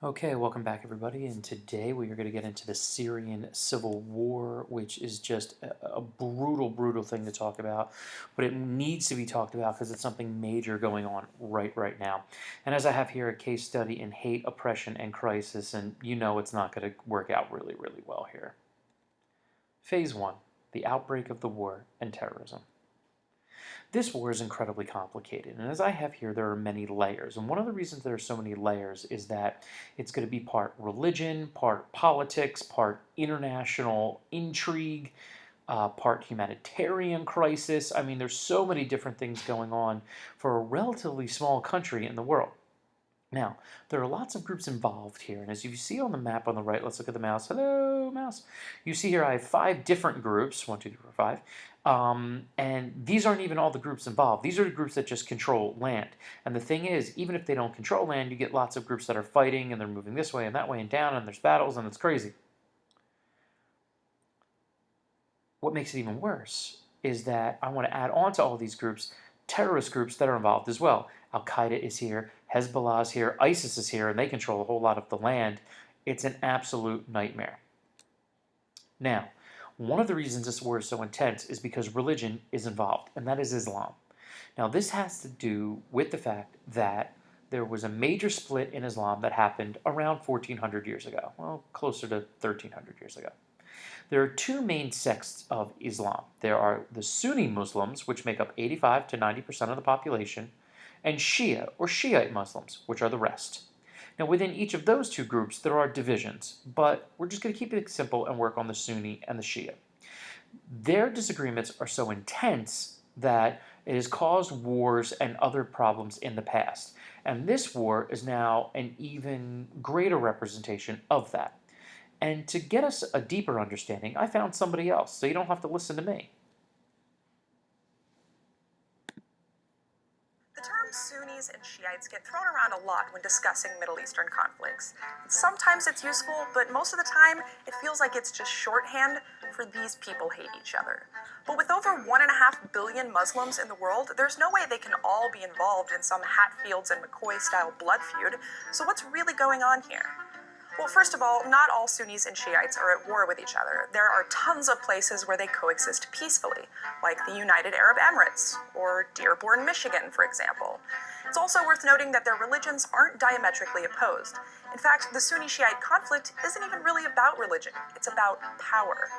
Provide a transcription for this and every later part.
Okay, welcome back everybody, and today we are going to get into the Syrian Civil War, which is just a brutal, brutal thing to talk about, but it needs to be talked about because it's something major going on right now. And as I have here, a case study in hate, oppression, and crisis, and you know it's not going to work out really, really well here. Phase 1, the outbreak of the war and terrorism. This war is incredibly complicated, and as I have here, there are many layers. And one of the reasons there are so many layers is that it's going to be part religion, part politics, part international intrigue, part humanitarian crisis. I mean, there's so many different things going on for a relatively small country in the world. Now, there are lots of groups involved here, and as you see on the map on the right, let's look at the mouse. Hello, mouse. You see here I have 5 different groups, 1, 2, 3, 4, 5, and these aren't even all the groups involved. These are the groups that just control land. And the thing is, even if they don't control land, you get lots of groups that are fighting, and they're moving this way and that way and down, and there's battles, and it's crazy. What makes it even worse is that I want to add on to all these groups terrorist groups that are involved as well. Al-Qaeda is here, Hezbollah is here, ISIS is here, and they control a whole lot of the land. It's an absolute nightmare. Now, one of the reasons this war is so intense is because religion is involved, and that is Islam. Now, this has to do with the fact that there was a major split in Islam that happened around 1400 years ago, well, closer to 1300 years ago. There are 2 main sects of Islam. There are the Sunni Muslims, which make up 85 to 90% of the population, and Shia, or Shiite Muslims, which are the rest. Now, within each of those 2 groups, there are divisions, but we're just going to keep it simple and work on the Sunni and the Shia. Their disagreements are so intense that it has caused wars and other problems in the past. And this war is now an even greater representation of that. And to get us a deeper understanding, I found somebody else, so you don't have to listen to me. The terms Sunnis and Shiites get thrown around a lot when discussing Middle Eastern conflicts. Sometimes it's useful, but most of the time it feels like it's just shorthand for these people hate each other. But with over 1.5 billion Muslims in the world, there's no way they can all be involved in some Hatfields and McCoy-style blood feud, so what's really going on here? Well, first of all, not all Sunnis and Shiites are at war with each other. There are tons of places where they coexist peacefully, like the United Arab Emirates, or Dearborn, Michigan, for example. It's also worth noting that their religions aren't diametrically opposed. In fact, the Sunni-Shiite conflict isn't even really about religion, it's about power.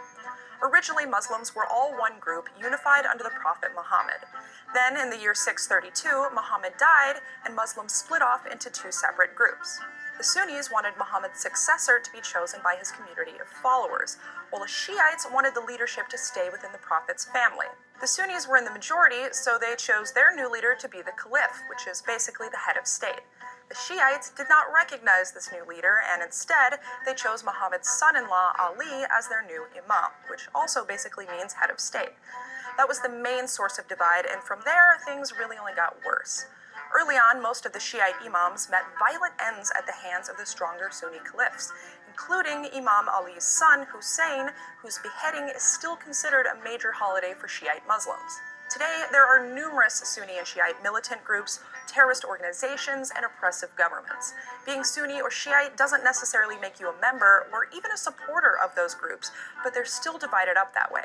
Originally, Muslims were all one group, unified under the Prophet Muhammad. Then, in the year 632, Muhammad died, and Muslims split off into 2 separate groups. The Sunnis wanted Muhammad's successor to be chosen by his community of followers, while the Shiites wanted the leadership to stay within the Prophet's family. The Sunnis were in the majority, so they chose their new leader to be the Caliph, which is basically the head of state. The Shiites did not recognize this new leader, and instead, they chose Muhammad's son-in-law, Ali, as their new imam, which also basically means head of state. That was the main source of divide, and from there, things really only got worse. Early on, most of the Shiite imams met violent ends at the hands of the stronger Sunni caliphs, including Imam Ali's son, Hussein, whose beheading is still considered a major holiday for Shiite Muslims. Today, there are numerous Sunni and Shiite militant groups, terrorist organizations, and oppressive governments. Being Sunni or Shiite doesn't necessarily make you a member or even a supporter of those groups, but they're still divided up that way.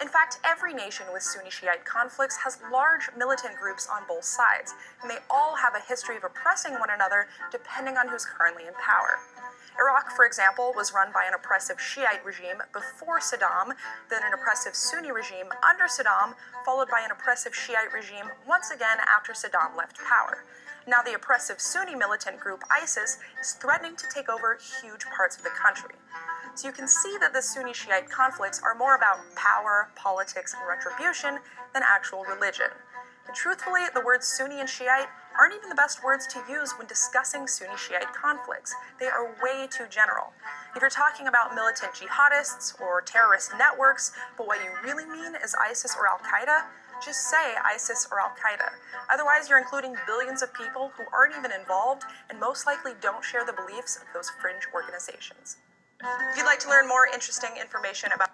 In fact, every nation with Sunni-Shiite conflicts has large militant groups on both sides, and they all have a history of oppressing one another depending on who's currently in power. Iraq, for example, was run by an oppressive Shiite regime before Saddam, then an oppressive Sunni regime under Saddam, followed by an oppressive Shiite regime once again after Saddam left power. Now the oppressive Sunni militant group ISIS is threatening to take over huge parts of the country. So you can see that the Sunni-Shiite conflicts are more about power, politics, and retribution than actual religion. And truthfully, the words Sunni and Shiite aren't even the best words to use when discussing Sunni-Shiite conflicts. They are way too general. If you're talking about militant jihadists or terrorist networks, but what you really mean is ISIS or Al-Qaeda, just say ISIS or Al-Qaeda. Otherwise, you're including billions of people who aren't even involved and most likely don't share the beliefs of those fringe organizations. If you'd like to learn more interesting information about...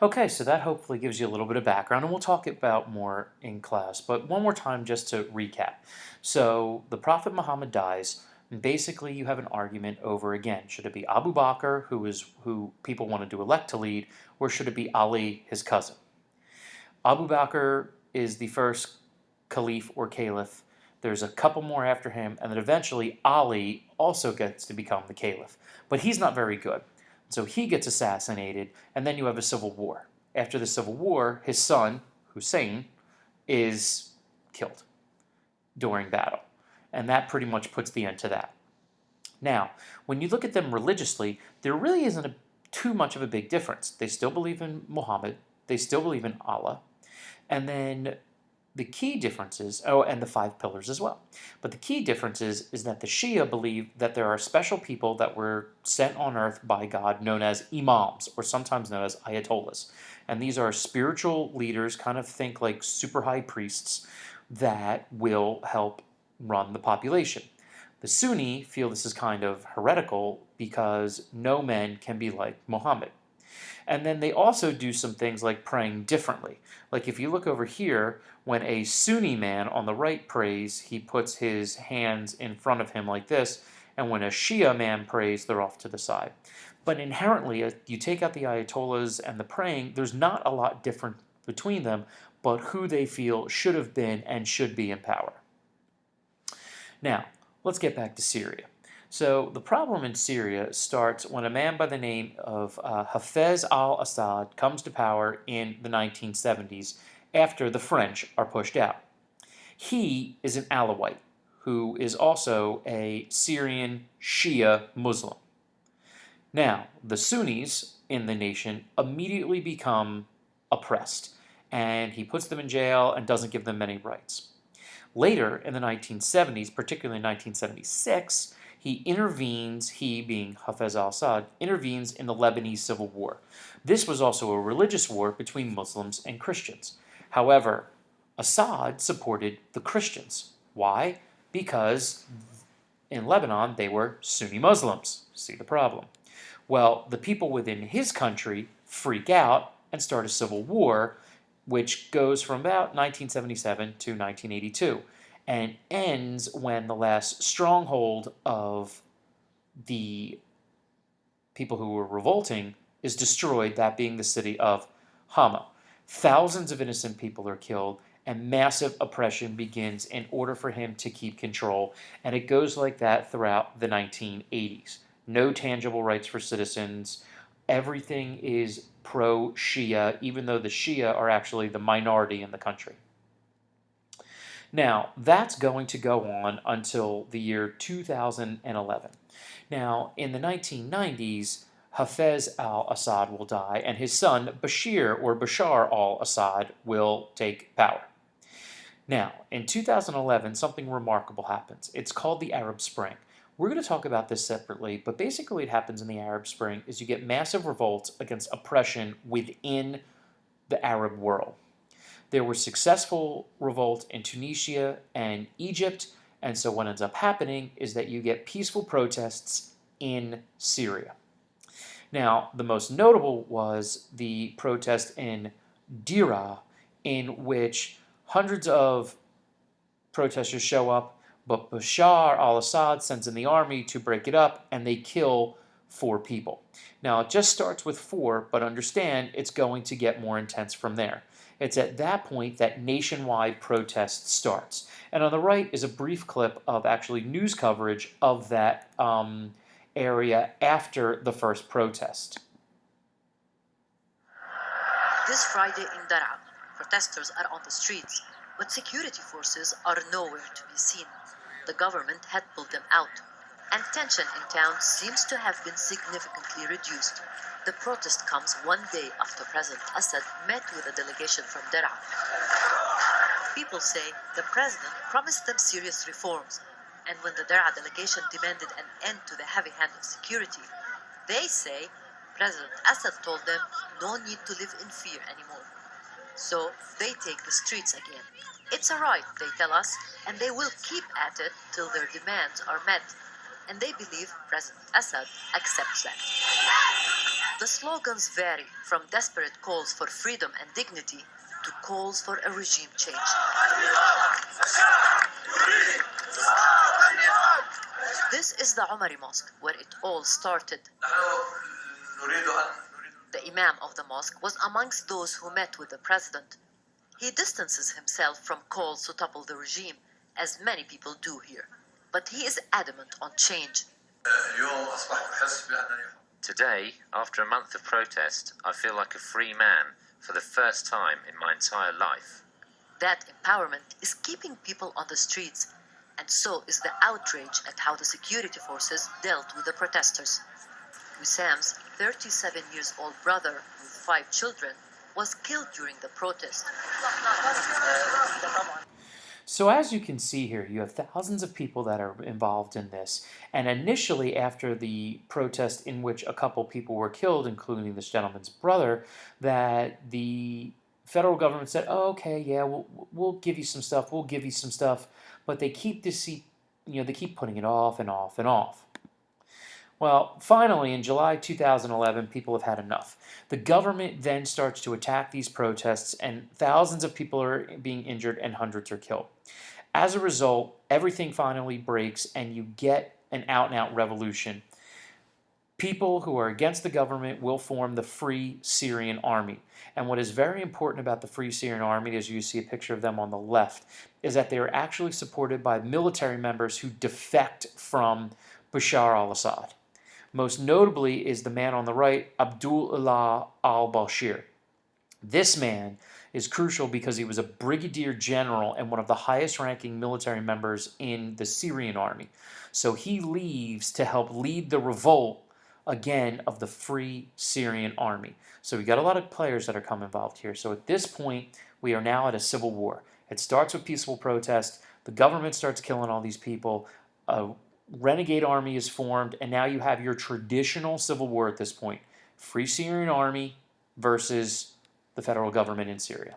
Okay, so that hopefully gives you a little bit of background, and we'll talk about more in class. But one more time just to recap. So the Prophet Muhammad dies. And basically, you have an argument over, again, should it be Abu Bakr, who people wanted to elect to lead, or should it be Ali, his cousin? Abu Bakr is the first caliph or caliph. There's a couple more after him, and then eventually Ali also gets to become the caliph. But he's not very good. So he gets assassinated, and then you have a civil war. After the civil war, his son, Hussein, is killed during battle. And that pretty much puts the end to that. Now, when you look at them religiously, there really isn't too much of a big difference. They still believe in Muhammad, they still believe in Allah, and then the key differences, oh, and the five pillars as well. But the key difference is that the Shia believe that there are special people that were sent on earth by God known as imams, or sometimes known as ayatollahs. And these are spiritual leaders, kind of think like super high priests, that will help run the population. The Sunni feel this is kind of heretical because no men can be like Muhammad. And then they also do some things like praying differently. Like if you look over here, when a Sunni man on the right prays, he puts his hands in front of him like this, and when a Shia man prays, they're off to the side. But inherently, you take out the Ayatollahs and the praying, there's not a lot different between them, but who they feel should have been and should be in power. Now, let's get back to Syria. So the problem in Syria starts when a man by the name of Hafez al-Assad comes to power in the 1970s after the French are pushed out. He is an Alawite who is also a Syrian Shia Muslim. Now, the Sunnis in the nation immediately become oppressed, and he puts them in jail and doesn't give them many rights. Later, in the 1970s, particularly in 1976, he being Hafez al-Assad, intervenes in the Lebanese Civil War. This was also a religious war between Muslims and Christians. However, Assad supported the Christians. Why? Because in Lebanon, they were Sunni Muslims. See the problem? Well, the people within his country freak out and start a civil war, which goes from about 1977 to 1982 and ends when the last stronghold of the people who were revolting is destroyed, that being the city of Hama. Thousands of innocent people are killed, and massive oppression begins in order for him to keep control, and it goes like that throughout the 1980s. No tangible rights for citizens. Everything is pro-Shia, even though the Shia are actually the minority in the country. Now, that's going to go on until the year 2011. Now, in the 1990s, Hafez al-Assad will die, and his son, Bashar al-Assad, will take power. Now, in 2011, something remarkable happens. It's called the Arab Spring. We're going to talk about this separately, but basically what happens in the Arab Spring is you get massive revolts against oppression within the Arab world. There were successful revolts in Tunisia and Egypt, and so what ends up happening is that you get peaceful protests in Syria. Now, the most notable was the protest in Dira, in which hundreds of protesters show up, but Bashar al-Assad sends in the army to break it up, and they kill 4 people. Now, it just starts with 4, but understand it's going to get more intense from there. It's at that point that nationwide protest starts. And on the right is a brief clip of actually news coverage of that area after the first protest. This Friday in Daraa, protesters are on the streets, but security forces are nowhere to be seen. The government had pulled them out, and tension in town seems to have been significantly reduced. The protest comes one day after President Assad met with a delegation from Daraa. People say the president promised them serious reforms, and when the Daraa delegation demanded an end to the heavy hand of security, they say President Assad told them no need to live in fear anymore. So they take the streets again. It's a right, they tell us, and they will keep at it till their demands are met. And they believe President Assad accepts that. The slogans vary from desperate calls for freedom and dignity to calls for a regime change. This is the Omari Mosque, where it all started. The Imam of the mosque was amongst those who met with the president. He distances himself from calls to topple the regime, as many people do here. But he is adamant on change. Today, after a month of protest, I feel like a free man for the first time in my entire life. That empowerment is keeping people on the streets, and so is the outrage at how the security forces dealt with the protesters. Wissam's 37-year-old brother with 5 children was killed during the protest. So as you can see here, you have thousands of people that are involved in this. And initially, after the protest in which a couple people were killed, including this gentleman's brother, that the federal government said, "Oh, okay, yeah, we'll give you some stuff, we'll give you some stuff," but they keep they keep putting it off and off and off. Well, finally, in July 2011, people have had enough. The government then starts to attack these protests, and thousands of people are being injured and hundreds are killed. As a result, everything finally breaks, and you get an out-and-out revolution. People who are against the government will form the Free Syrian Army. And what is very important about the Free Syrian Army, as you see a picture of them on the left, is that they are actually supported by military members who defect from Bashar al-Assad. Most notably is the man on the right, Abdullah al-Bashir. This man is crucial because he was a brigadier general and one of the highest ranking military members in the Syrian army. So he leaves to help lead the revolt again of the Free Syrian Army. So we got a lot of players that are come involved here. So at this point, we are now at a civil war. It starts with peaceful protest. The government starts killing all these people. Renegade army is formed, and now you have your traditional civil war at this point. Free Syrian Army versus the federal government in Syria.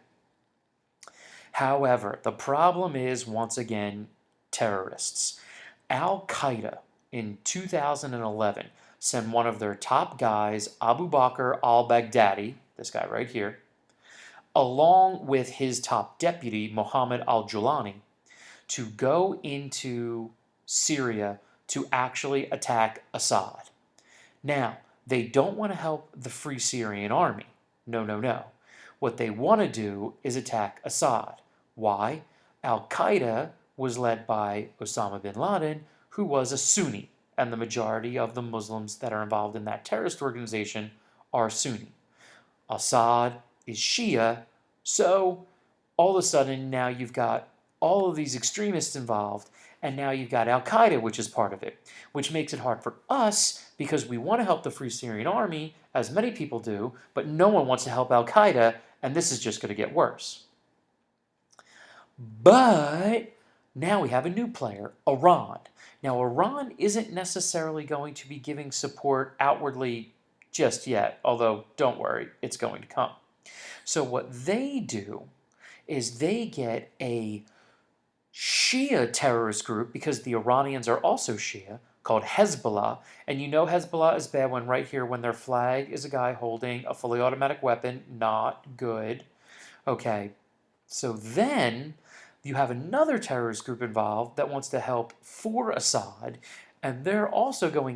However, the problem is, once again, terrorists. Al-Qaeda in 2011 sent one of their top guys, Abu Bakr al-Baghdadi, this guy right here, along with his top deputy, Mohammed al-Julani, to go into Syria to actually attack Assad. Now, they don't want to help the Free Syrian Army. No, no, no. What they want to do is attack Assad. Why? Al-Qaeda was led by Osama bin Laden, who was a Sunni, and the majority of the Muslims that are involved in that terrorist organization are Sunni. Assad is Shia, so all of a sudden now you've got all of these extremists involved, and now you've got Al-Qaeda, which is part of it, which makes it hard for us because we want to help the Free Syrian Army, as many people do, but no one wants to help Al-Qaeda, and this is just going to get worse. But now we have a new player, Iran. Now, Iran isn't necessarily going to be giving support outwardly just yet, although don't worry, it's going to come. So what they do is they get a Shia terrorist group, because the Iranians are also Shia, called Hezbollah. And you know Hezbollah is bad when right here, when their flag is a guy holding a fully automatic weapon. Not good. Okay, so then you have another terrorist group involved that wants to help for Assad, and they're going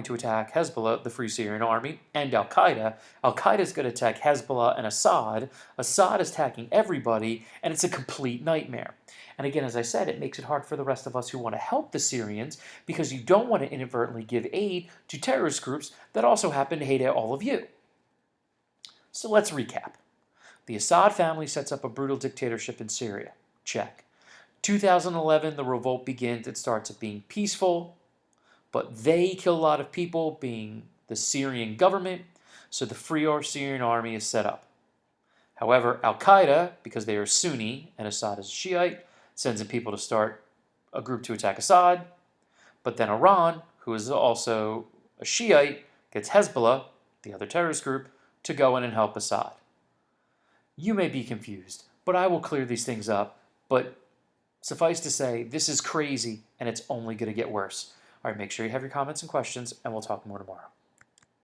to attack Hezbollah, the Free Syrian Army, and Al-Qaeda. Al-Qaeda is going to attack Hezbollah and Assad. Assad is attacking everybody, and it's a complete nightmare. And again, as I said, it makes it hard for the rest of us who want to help the Syrians, because you don't want to inadvertently give aid to terrorist groups that also happen to hate all of you. So let's recap. The Assad family sets up a brutal dictatorship in Syria. Check. 2011, the revolt begins. It starts at being peaceful, but they kill a lot of people, being the Syrian government, so the Free Syrian Army is set up. However, Al-Qaeda, because they are Sunni and Assad is Shiite, sends in people to start a group to attack Assad, but then Iran, who is also a Shiite, gets Hezbollah, the other terrorist group, to go in and help Assad. You may be confused, but I will clear these things up. But suffice to say, this is crazy, and it's only going to get worse. All right, make sure you have your comments and questions, and we'll talk more tomorrow.